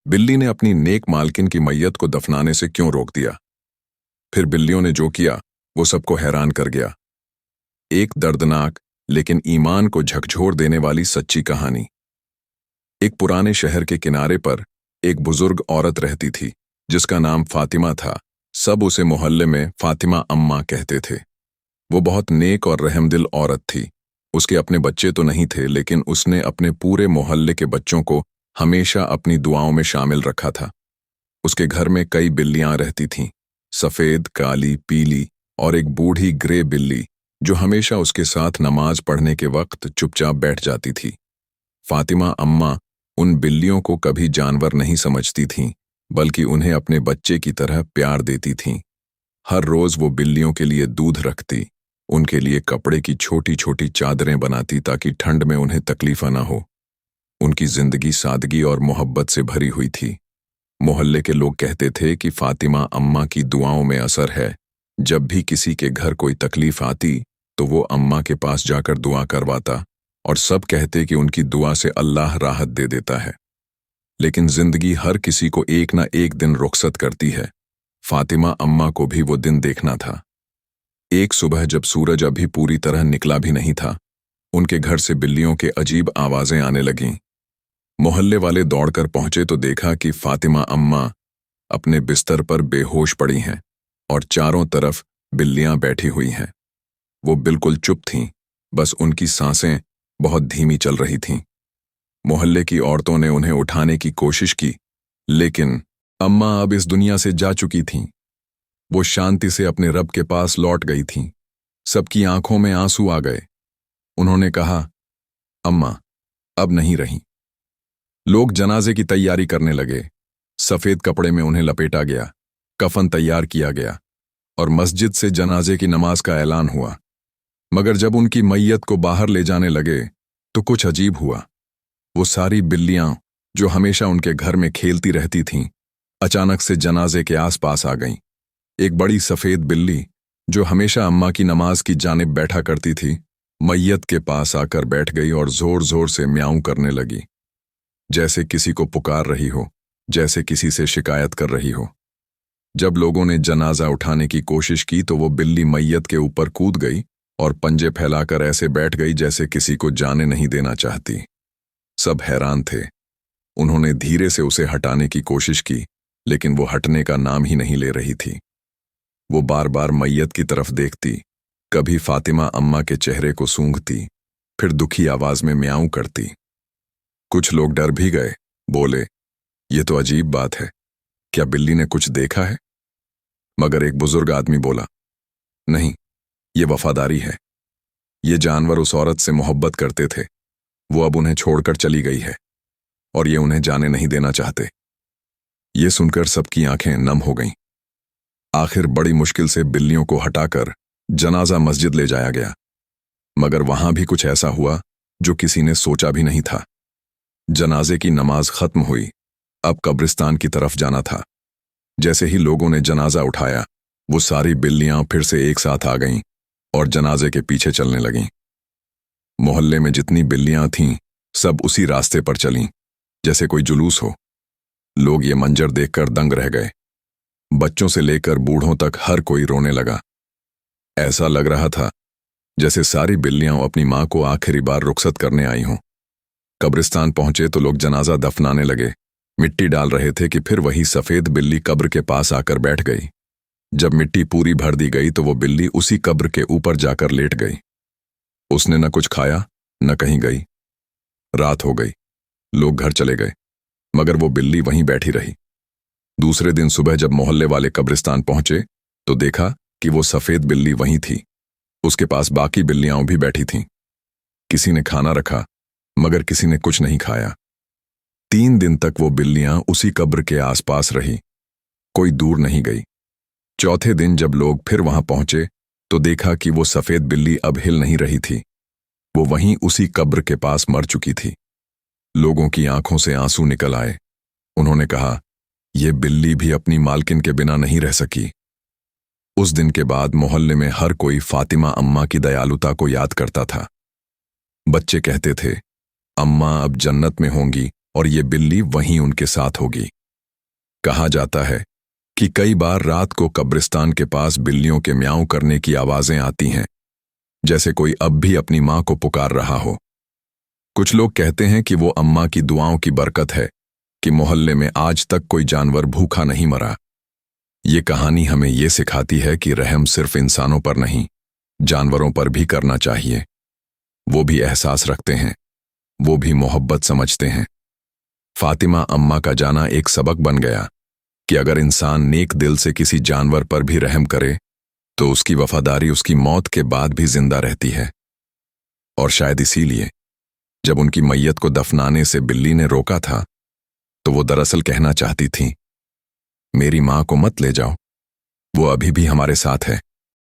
बिल्ली ने अपनी नेक मालकिन की मैयत को दफनाने से क्यों रोक दिया? फिर बिल्लियों ने जो किया वो सबको हैरान कर गया। एक दर्दनाक लेकिन ईमान को झकझोर देने वाली सच्ची कहानी। एक पुराने शहर के किनारे पर एक बुजुर्ग औरत रहती थी जिसका नाम फातिमा था। सब उसे मोहल्ले में फातिमा अम्मा कहते थे। वो बहुत नेक और रहमदिल औरत थी। उसके अपने बच्चे तो नहीं थे, लेकिन उसने अपने पूरे मोहल्ले के बच्चों को हमेशा अपनी दुआओं में शामिल रखा था। उसके घर में कई बिल्लियां रहती थीं, सफेद, काली, पीली और एक बूढ़ी ग्रे बिल्ली जो हमेशा उसके साथ नमाज पढ़ने के वक्त चुपचाप बैठ जाती थी। फातिमा अम्मा उन बिल्लियों को कभी जानवर नहीं समझती थीं, बल्कि उन्हें अपने बच्चे की तरह प्यार देती थीं। हर रोज वो बिल्लियों के लिए दूध रखती, उनके लिए कपड़े की छोटी छोटी चादरें बनाती ताकि ठंड में उन्हें तकलीफ न हो। उनकी जिंदगी सादगी और मोहब्बत से भरी हुई थी। मोहल्ले के लोग कहते थे कि फातिमा अम्मा की दुआओं में असर है। जब भी किसी के घर कोई तकलीफ आती तो वो अम्मा के पास जाकर दुआ करवाता और सब कहते कि उनकी दुआ से अल्लाह राहत दे देता है। लेकिन जिंदगी हर किसी को एक ना एक दिन रुखसत करती है। फातिमा अम्मा को भी वो दिन देखना था। एक सुबह जब सूरज अभी पूरी तरह निकला भी नहीं था, उनके घर से बिल्लियों के अजीब आवाजें आने लगीं। मोहल्ले वाले दौड़कर पहुंचे तो देखा कि फातिमा अम्मा अपने बिस्तर पर बेहोश पड़ी हैं और चारों तरफ बिल्लियां बैठी हुई हैं। वो बिल्कुल चुप थीं, बस उनकी सांसें बहुत धीमी चल रही थीं। मोहल्ले की औरतों ने उन्हें उठाने की कोशिश की, लेकिन अम्मा अब इस दुनिया से जा चुकी थीं। वो शांति से अपने रब के पास लौट गई थीं। सबकी आंखों में आंसू आ गए। उन्होंने कहा, अम्मा अब नहीं रहीं। लोग जनाजे की तैयारी करने लगे। सफेद कपड़े में उन्हें लपेटा गया, कफन तैयार किया गया और मस्जिद से जनाजे की नमाज का ऐलान हुआ। मगर जब उनकी मैयत को बाहर ले जाने लगे तो कुछ अजीब हुआ। वो सारी बिल्लियां जो हमेशा उनके घर में खेलती रहती थीं, अचानक से जनाजे के आसपास आ गईं। एक बड़ी सफेद बिल्ली जो हमेशा अम्मा की नमाज की जानिब बैठा करती थी, मैयत के पास आकर बैठ गई और जोर जोर से म्याऊं करने लगी, जैसे किसी को पुकार रही हो, जैसे किसी से शिकायत कर रही हो। जब लोगों ने जनाजा उठाने की कोशिश की तो वो बिल्ली मैयत के ऊपर कूद गई और पंजे फैलाकर ऐसे बैठ गई जैसे किसी को जाने नहीं देना चाहती। सब हैरान थे। उन्होंने धीरे से उसे हटाने की कोशिश की, लेकिन वो हटने का नाम ही नहीं ले रही थी। वो बार बार मैयत की तरफ देखती, कभी फातिमा अम्मा के चेहरे को सूंघती, फिर दुखी आवाज में म्याऊं करती। कुछ लोग डर भी गए, बोले, ये तो अजीब बात है, क्या बिल्ली ने कुछ देखा है? मगर एक बुजुर्ग आदमी बोला, नहीं, ये वफादारी है। ये जानवर उस औरत से मोहब्बत करते थे, वो अब उन्हें छोड़कर चली गई है और ये उन्हें जाने नहीं देना चाहते। ये सुनकर सबकी आंखें नम हो गईं। आखिर बड़ी मुश्किल से बिल्लियों को हटाकर जनाजा मस्जिद ले जाया गया, मगर वहां भी कुछ ऐसा हुआ जो किसी ने सोचा भी नहीं था। जनाजे की नमाज खत्म हुई, अब कब्रिस्तान की तरफ जाना था। जैसे ही लोगों ने जनाजा उठाया, वो सारी बिल्लियां फिर से एक साथ आ गईं और जनाजे के पीछे चलने लगीं। मोहल्ले में जितनी बिल्लियां थीं, सब उसी रास्ते पर चलीं, जैसे कोई जुलूस हो। लोग ये मंजर देखकर दंग रह गए। बच्चों से लेकर बूढ़ों तक हर कोई रोने लगा। ऐसा लग रहा था जैसे सारी बिल्लियां अपनी मां को आखिरी बार रुखसत करने आई हों। कब्रिस्तान पहुंचे तो लोग जनाजा दफनाने लगे, मिट्टी डाल रहे थे कि फिर वही सफेद बिल्ली कब्र के पास आकर बैठ गई। जब मिट्टी पूरी भर दी गई तो वो बिल्ली उसी कब्र के ऊपर जाकर लेट गई। उसने न कुछ खाया, न कहीं गई। रात हो गई, लोग घर चले गए, मगर वो बिल्ली वहीं बैठी रही। दूसरे दिन सुबह जब मोहल्ले वाले कब्रिस्तान पहुंचे तो देखा कि वो सफेद बिल्ली वहीं थी। उसके पास बाकी बिल्लियां भी बैठी थीं। किसी ने खाना रखा, मगर किसी ने कुछ नहीं खाया। 3 दिन तक वो बिल्लियां उसी कब्र के आसपास रही, कोई दूर नहीं गई। चौथे दिन जब लोग फिर वहां पहुंचे तो देखा कि वो सफेद बिल्ली अब हिल नहीं रही थी। वो वहीं उसी कब्र के पास मर चुकी थी। लोगों की आंखों से आंसू निकल आए। उन्होंने कहा, ये बिल्ली भी अपनी मालकिन के बिना नहीं रह सकी। उस दिन के बाद मोहल्ले में हर कोई फातिमा अम्मा की दयालुता को याद करता था। बच्चे कहते थे, अम्मा अब जन्नत में होंगी और ये बिल्ली वहीं उनके साथ होगी। कहा जाता है कि कई बार रात को कब्रिस्तान के पास बिल्लियों के म्याऊं करने की आवाजें आती हैं, जैसे कोई अब भी अपनी मां को पुकार रहा हो। कुछ लोग कहते हैं कि वो अम्मा की दुआओं की बरकत है कि मोहल्ले में आज तक कोई जानवर भूखा नहीं मरा। ये कहानी हमें ये सिखाती है कि रहम सिर्फ इंसानों पर नहीं, जानवरों पर भी करना चाहिए। वो भी एहसास रखते हैं, वो भी मोहब्बत समझते हैं। फातिमा अम्मा का जाना एक सबक बन गया कि अगर इंसान नेक दिल से किसी जानवर पर भी रहम करे तो उसकी वफादारी उसकी मौत के बाद भी जिंदा रहती है। और शायद इसीलिए जब उनकी मैयत को दफनाने से बिल्ली ने रोका था तो वो दरअसल कहना चाहती थी, मेरी मां को मत ले जाओ, वो अभी भी हमारे साथ है।